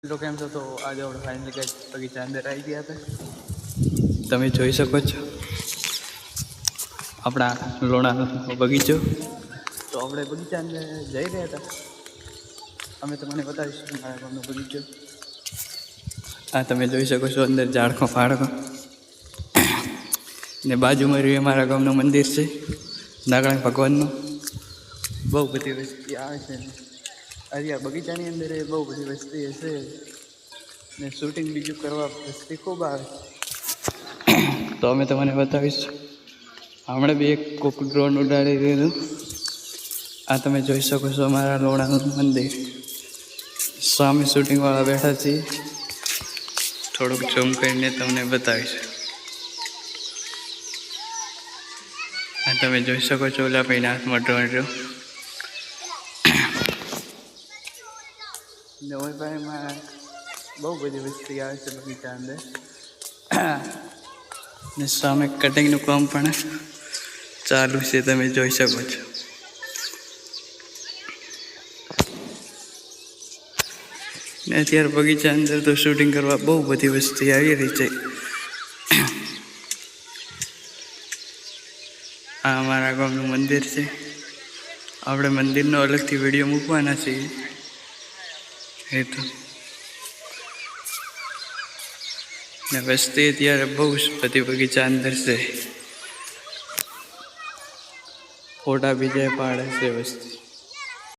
મિત્રો કેમ છો? તો આજે આપણે ફાઇનલી કંઈક બગીચા અંદર આવી ગયા હતા. તમે જોઈ શકો છો આપણા લોણાનો બગીચો. તો આપણે બગીચા અંદર જઈ રહ્યા હતા. અમે તમને બતાવીશું મારા ગામનો બગીચો. આ તમે જોઈ શકો છો અંદર ઝાડખો ફાળખો ને બાજુમાં રહ્યું મારા ગામનું મંદિર છે નાગણા ભગવાનનું. બહુ બધી વસ્તી આવે છે આજે આ બગીચાની અંદર બહુ બધી વસ્તી હશે ને શૂટિંગ બીજું કરવા વસ્તી ખૂબ આવે. તો અમે તમને બતાવીશું. હમણાં બી એક કોક ડ્રોન ઉડાડી દીધું. આ તમે જોઈ શકો છો અમારા લોણાનું મંદિર. સામે શૂટિંગવાળા બેઠા છીએ. થોડુંક ઝૂમ કરીને તમને બતાવીશું. આ તમે જોઈ શકો છો ઓલા ભાઈના હાથમાં ડ્રોન રહ્યો. નવલભાઈમાં બહુ બધી વસ્તી આવે છે બગીચા અંદર. ને સામે કટિંગનું કામ પણ ચાલુ છે તમે જોઈ શકો છો. ને અત્યારે બગીચા અંદર તો શૂટિંગ કરવા બહુ બધી વસ્તી આવી રહી છે. આ અમારા ગામનું મંદિર છે. આપણે મંદિરનો અલગથી વિડીયો મૂકવાના છીએ. એ તો ને વસ્તી અત્યારે બહુ બધી બગીચા અંદર છે. ફોટા બીજા પાડે છે વસ્તી.